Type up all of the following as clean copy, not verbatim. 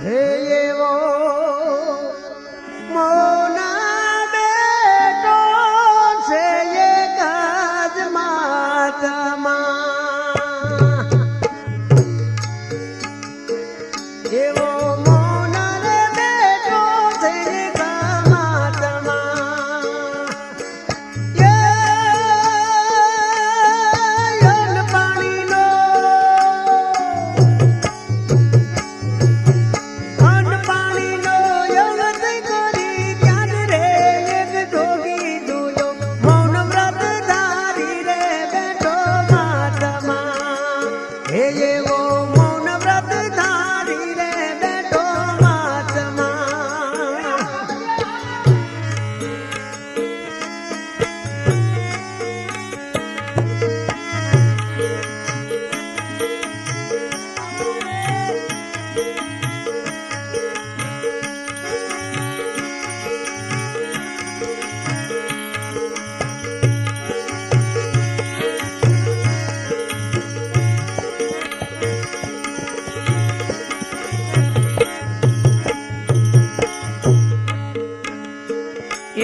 હે એવો મોના બેટો છે એક જ માતામાં એવો મોના રે બેટો છે એક માતામાં યલ પાણીનો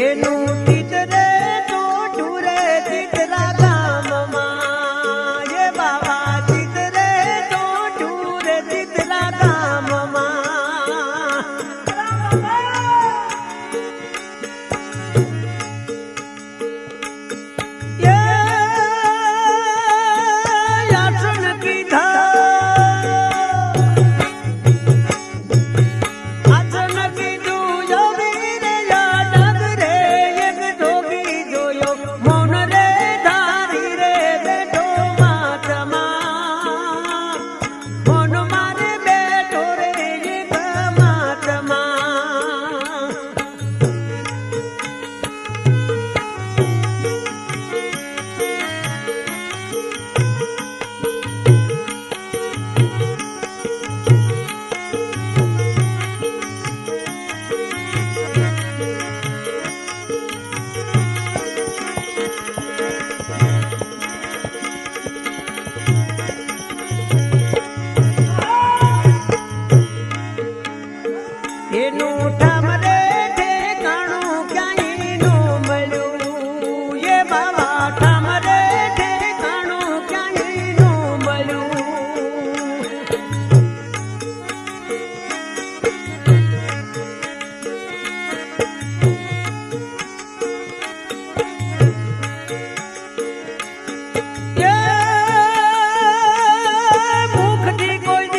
એનું ચિતરે ટોટું રે ચિતરા ગામમાં એ બાબા ચિતરે ટોટું રે ચિતરા ગામમાં યાસન કીધા એનું ઠામરે ઠેકાણું ક્યાંય નો મળ્યું એ બાબા ઠામરે ઠેકાણું ક્યાંય નો મળ્યું મુખથી કોઈ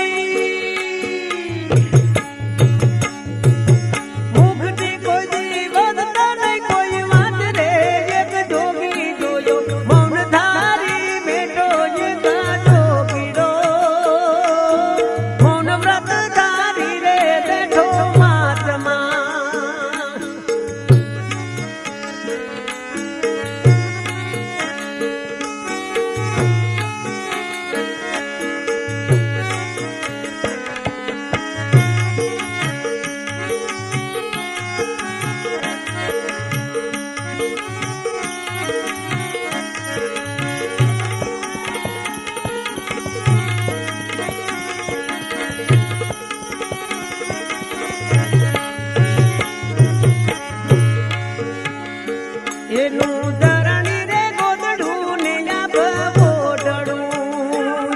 એનું ધરણી રે ગોદડું ને બોઢડું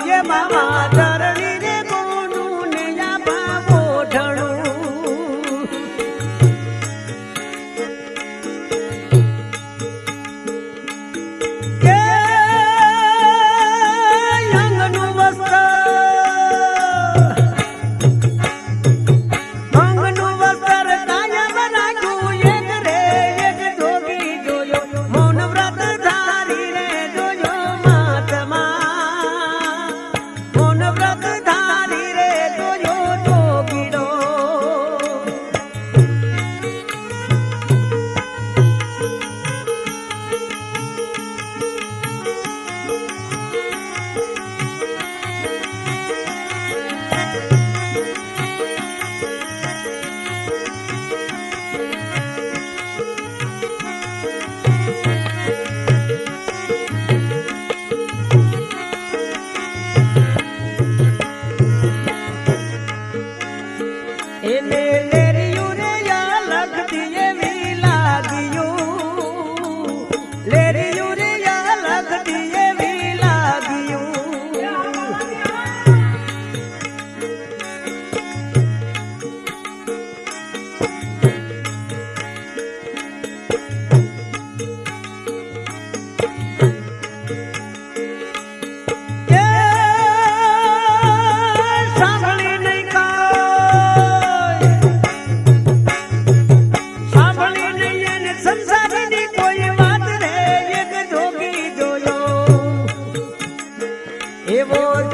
એ બાબા ધરણી રે ગોડું ને બોઢડું અંગનું વસ્ત્ર મૌન વ્રત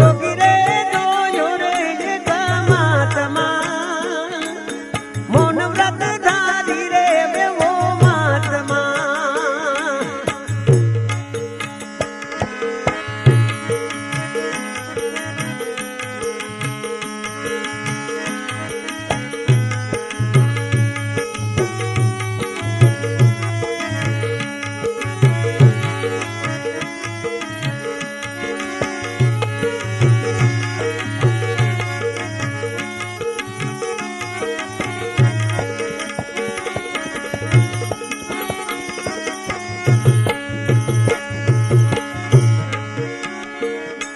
જોગી રે જોયો રે એક મહાત્મા મૌન વ્રત ધારી રે એવો મહાત્મા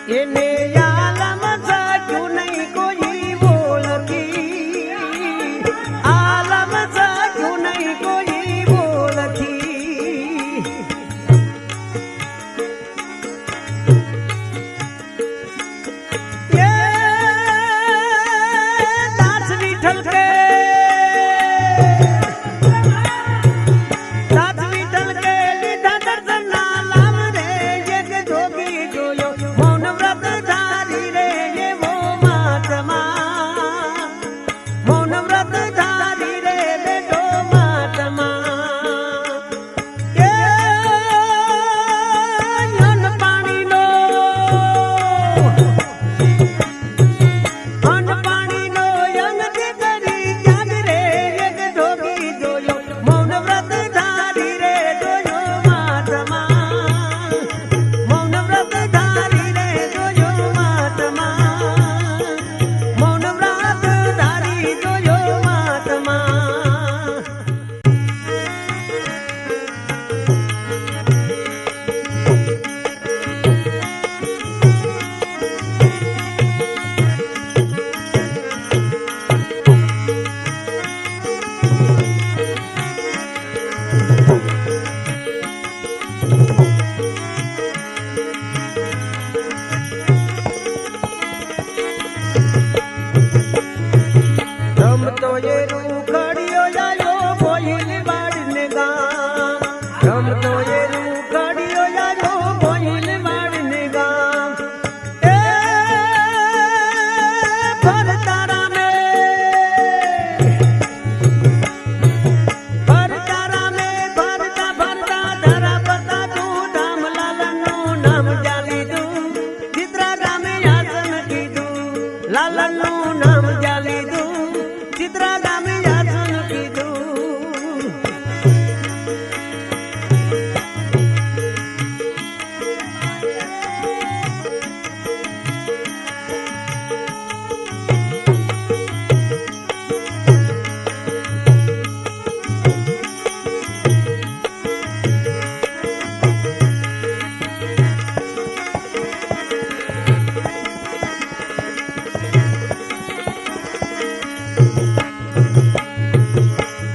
એને આલમ સાચું નહીં કોઈ બોલતી આલમ સાચું નહીં કોઈ બોલતી એ દાસ વિઠ્ઠલ કે દાસ વિઠ્ઠલ કે લીધા દર્શન ના લામ રે એક જોગી જોયો મૌન વ્રત ધારી રે એવો મહાત્મા મૌન વ્રત ધારી રે બેઠો મહાત્મા એ અન્ન પાણીનો યજ્ઞ કરી ત્યાગ રે એક જોગી જોયો મૌન વ્રત ધારી રે જોયો મહાત્મા મૌન વ્રત ધારી રે જોયો મહાત્મા મૌન વ્રત ધારી જોયો મહાત્મા રમતો એ રૂખડિયો જાયો બોઈલ વાડને ગામ રમતો એ રૂખડિયો જાયો બોઈલ વાડને ગામ એ ફરતા રામે ફરતા ફરતા ધરા પતા તું ધામ લાલનનું નામ જાલી દઉં ચિત્રા ગામે આસન કીધું લાલનનું નામ જાલી દઉં ચિત્રા ગામે આસન કીધું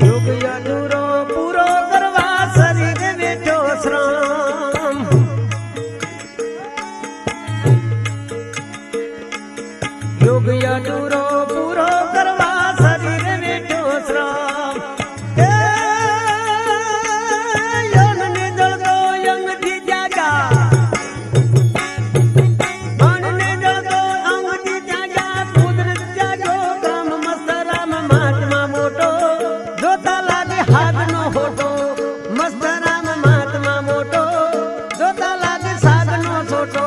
યુગ અધૂરો પૂરો કરવા શરીરે બેઠો શ્રમ યુગ અધૂરો પૂરો કરવા શરીરે બેઠો શ્રમ એ યનને જળતો યંગથી ત્યાગા મનને જળતો અંગથી ત્યાગા કુદરત ત્યાગો કામ મસ્ત રામ મહાત્મા મોટો જોતા લાગે હાથનો ફોટો મસ્ત રામ મહાત્મા મોટો જોતા લાગે સાગનો છોટો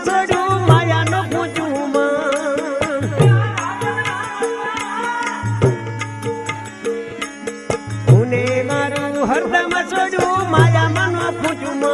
છોડ્યું માયાનો પૂછું મને મારું હરદમ છોડ્યું માયા મનો પૂછું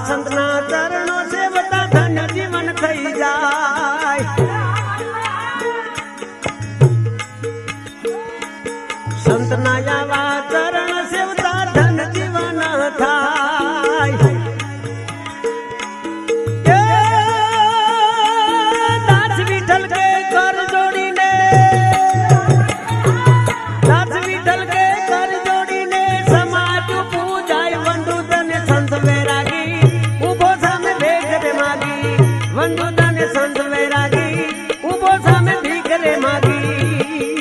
સંતના ચરણો સેવતા ધન જીવન થઈ જાય સંતના આવા ચરણ સેવતા ધન જીવન થાય દાસ વિઠ્ઠલ કે કર જોડીને દાસ વિઠ્ઠલ કે કર જોડીને સમાજ પૂજાય વંદુ તને સંત વૈરાગી વંદુદાન સંત વૈરાગી ઉભો સામે ભીખરે માગી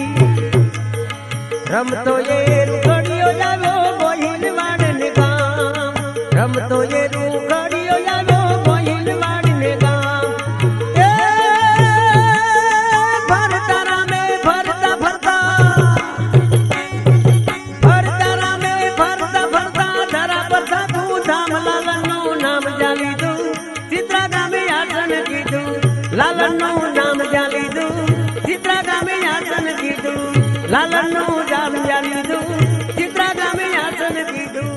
રમતો એ રૂખડીયો આવ્યો ગોહિલ વાડને ગામ રમતો એ રૂખડીયો આવ્યો ગોહિલ વાડને ગામ એ ફરતા રામે ફરતા ફરતા ફરતા રામે ફરતા ફરતા ધરા પર સાધુ ધામલાલનું નામ જાલી દઉં ચિત્રા ગામે લાલનનું નામ જ્યાં લીધું ચિત્રા ગામે આસન કીધું લાલનનું નામ જ્યાં લીધું ચિત્રા ગામે આસન કીધું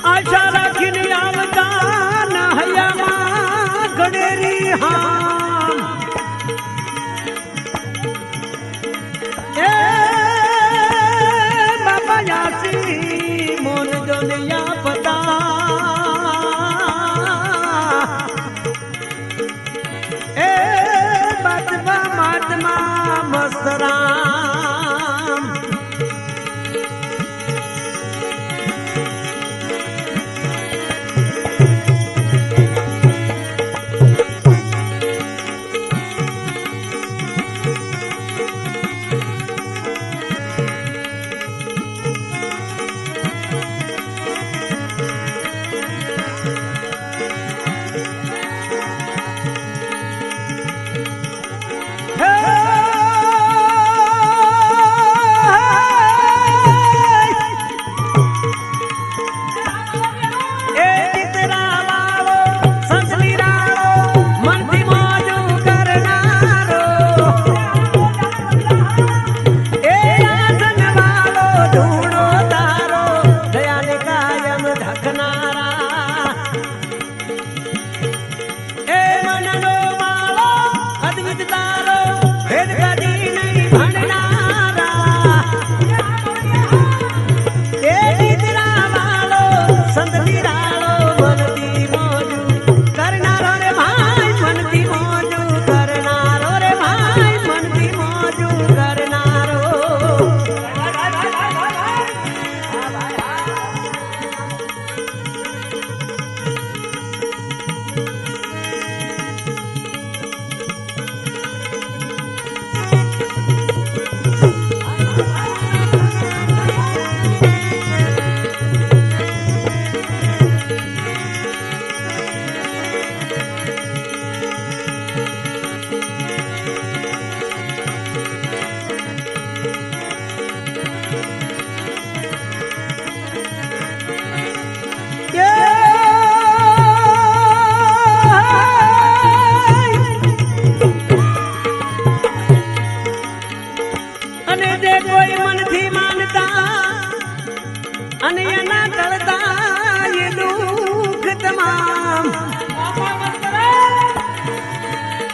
આશા રાખીને આવતા નહૈયામાં ગણેરી હામ એ બાબા યાસી મોન જોનિયા પતા એ બાજવા માટમાં મસ્તરામ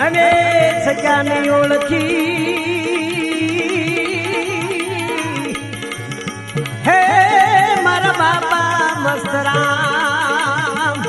અને સજાની ઓળખી હે મારા બાપા મસ્તરામ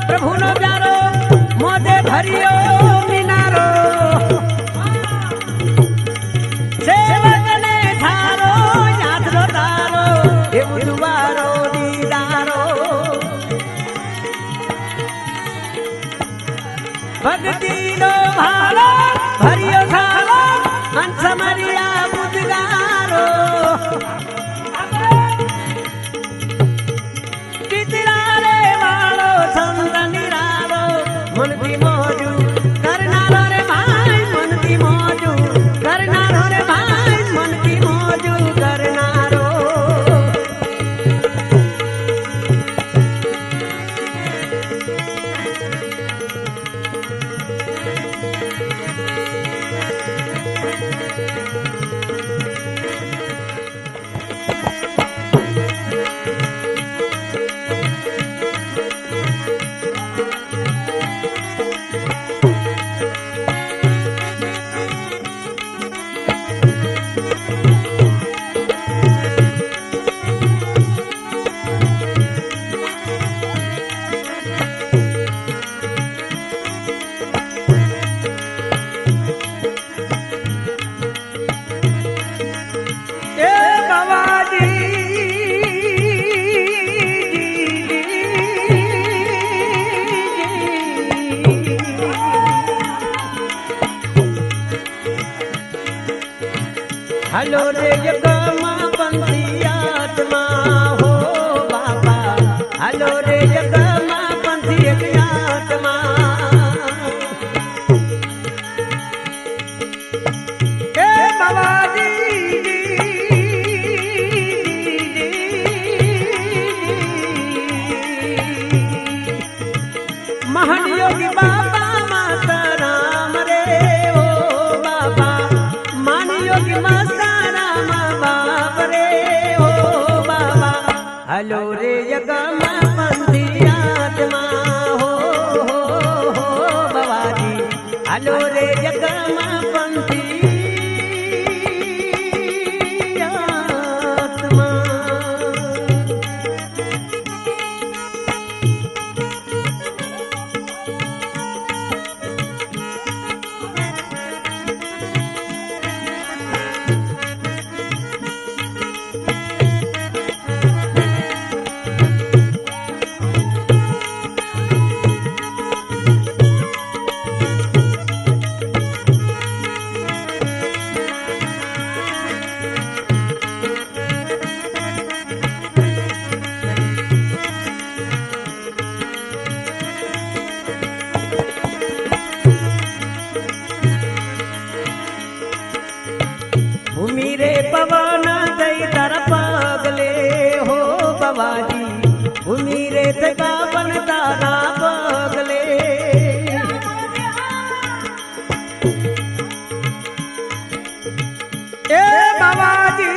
પ્રભુનો પ્યારો મોદે ભર્યો મિનારો સેવકને ઠારો યાદરો તારો એ ઉદવારો દીદારો ભક્તિનો ભાલો ભર્યો થાલો હંસ મરિયા બુદગારો મનથી મોજુ કરનારો રે ભાઈ મનથી મોજુ કરનારો રે ભાઈ મનથી મોજુ કરનારો हलो रे जगमा पंथी आत्मा हो बाबा हलो रे जगमा पंथी आत्मा ए बाबाजी महान योगी बाबा माता राम रे हो बाबा मान योगी माता हलो रे जगमा पंथी आत्मा हो बाबाजी हलो रे जगमा पंथी आत्मा भूमि रे पवन दई तर पगले हो बाबाजी भूमि रे तगावन तारा पगले ए बाबाजी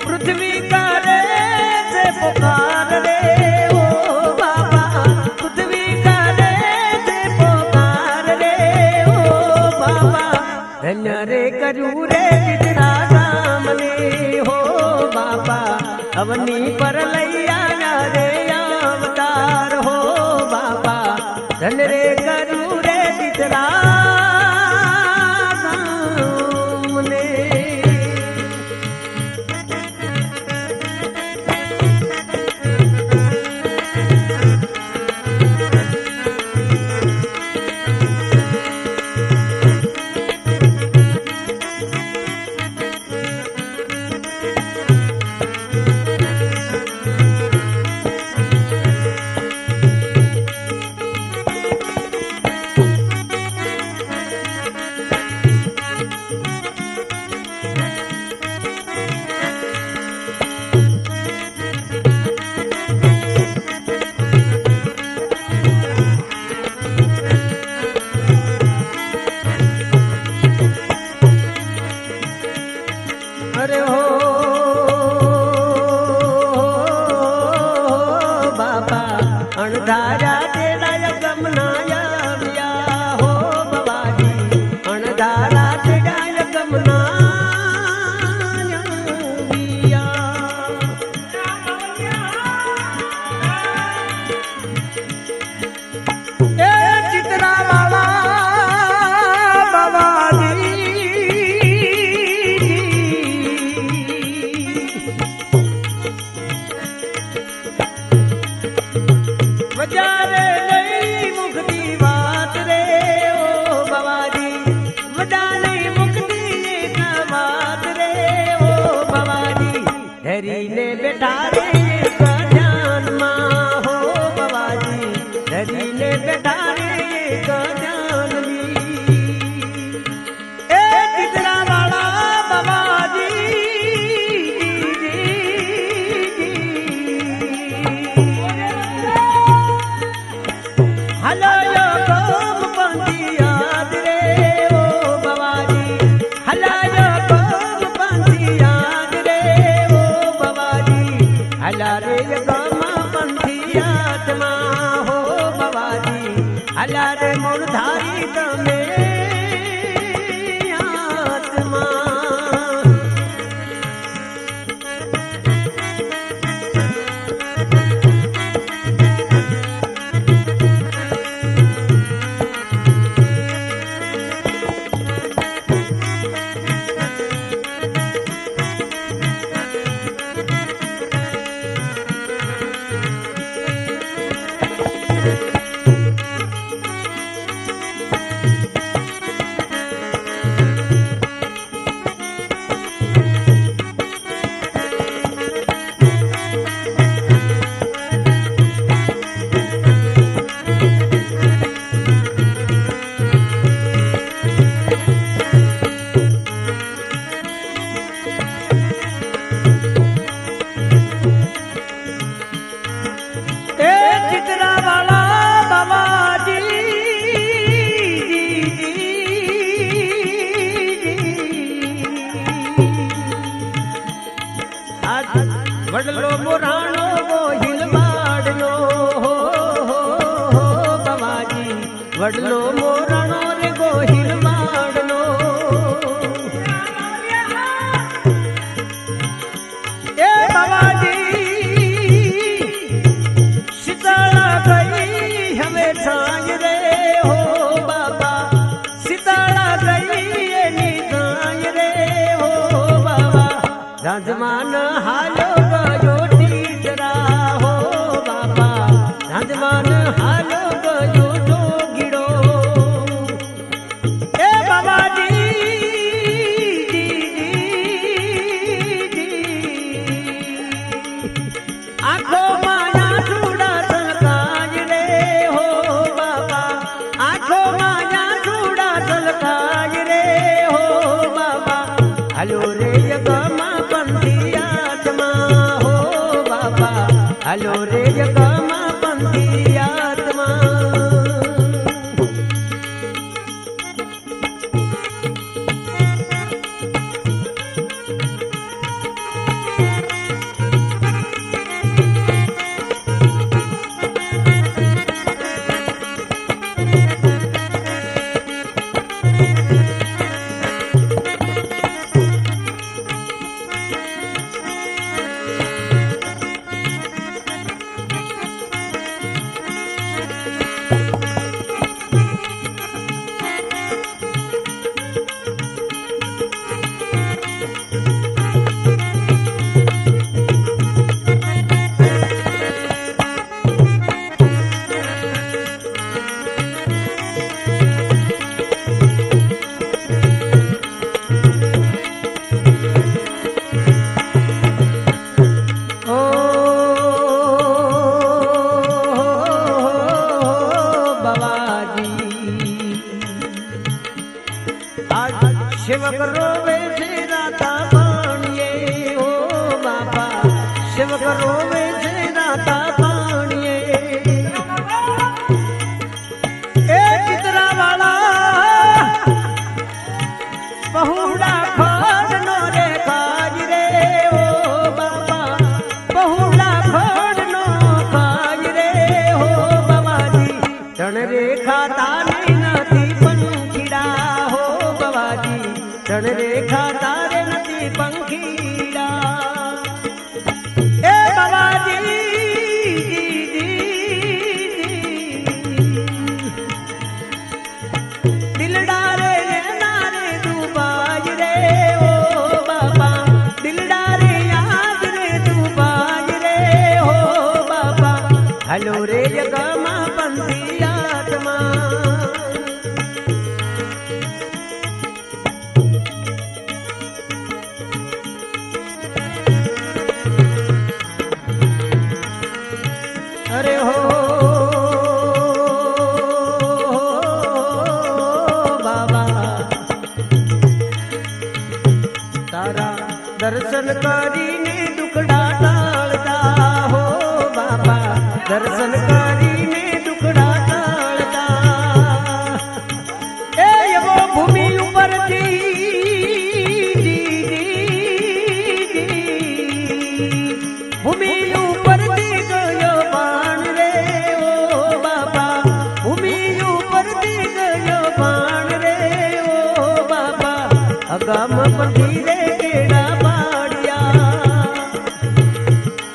पृथ्वी करे से पुकार रे रे करू रे बिजरा सामने हो बाबा अवनी पर लैया रे अवतार हो बाबा धन रे करू रे बिजरा सामने અણધાર્યા તેડાય ગમનાયા વ્યા હો બાબાજી અણધારા તેડાય ગમનાયા વ્યા એ ચિત્રા વાળા બાબાજી વજારે નહીં મુખની વાત રે ઓ બાબાજી વજા નહીં મુખની એક વાત રે ઓ બાબાજી ધરીને બેઠા રે એક ધ્યાનમાં હો બાબાજી ધરીને બેઠા રે એક ધ્યાનની એ ચિત્રા વાળા બાબાજી હલાયો કોમ પંથી યાદ રે ઓ બાબાજી હલાયો કોમ પંથી યાદ રે ઓ બાબાજી હલા રે ગમ પંથી આત્મા હો બાબાજી હલા રે મૂળધારી તમે આત્મા વડલો મોરાણો ગોહિલ વાડનો હો બાબાજી વડલો મોરાણો રે ગોહિલ વાડનો એ બાબાજી શીતળા ગઈ હવે છાંય રે હો બાબા શીતળા ગઈ એની છાંય રે હો બાબા રાજમાન હાલો હાલો ગયો જોગીડો એ બાબાજી આખો માયા ચૂડા સલકાય રે હો બાબા આખો માયા ચૂડા સલકાય રે હો બાબા હાલો રે ગમા પંથી આત્મા હો બાબા હાલો રે ગમા પંથી આત્મા सेवक रोवे से राता पानिए ओ बाबा सेवक रोवे से राता पानिए ए चित्रा वाला बहुड़ा खोड़ नो रे काज रे ओ बाबा बहुड़ा खोड़ नो काज रे ओ હાલો રે જગમાં પંથી આત્મા અરે હો બાબા તારા દર્શન કરીને દુખડા ટાળતા હો બાબા દર્શન કરીને દુખડા ટાળતા એ એવો ભૂમિ ઉપરથી ભૂમિ ઉપરથી ગયો બાણ રે ઓ બાબા ભૂમિ ઉપરથી ગયો બાણ રે ઓ બાબા અગામ પંથી રે કેડા પાડ્યા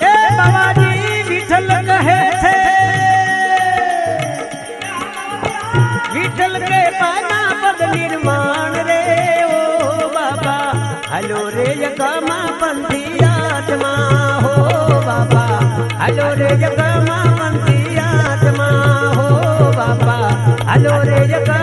એ બાબાજી વિઠ્ઠલ કહે છે વિઠ્ઠલ કે પાના પદ નિર્માણ રે ઓ બાબા હાલો રે અગામાં પંથી આત્મા હો બાબા હાલો રે જગમાં પંથી આત્મા હો બાબા હાલો રે જગ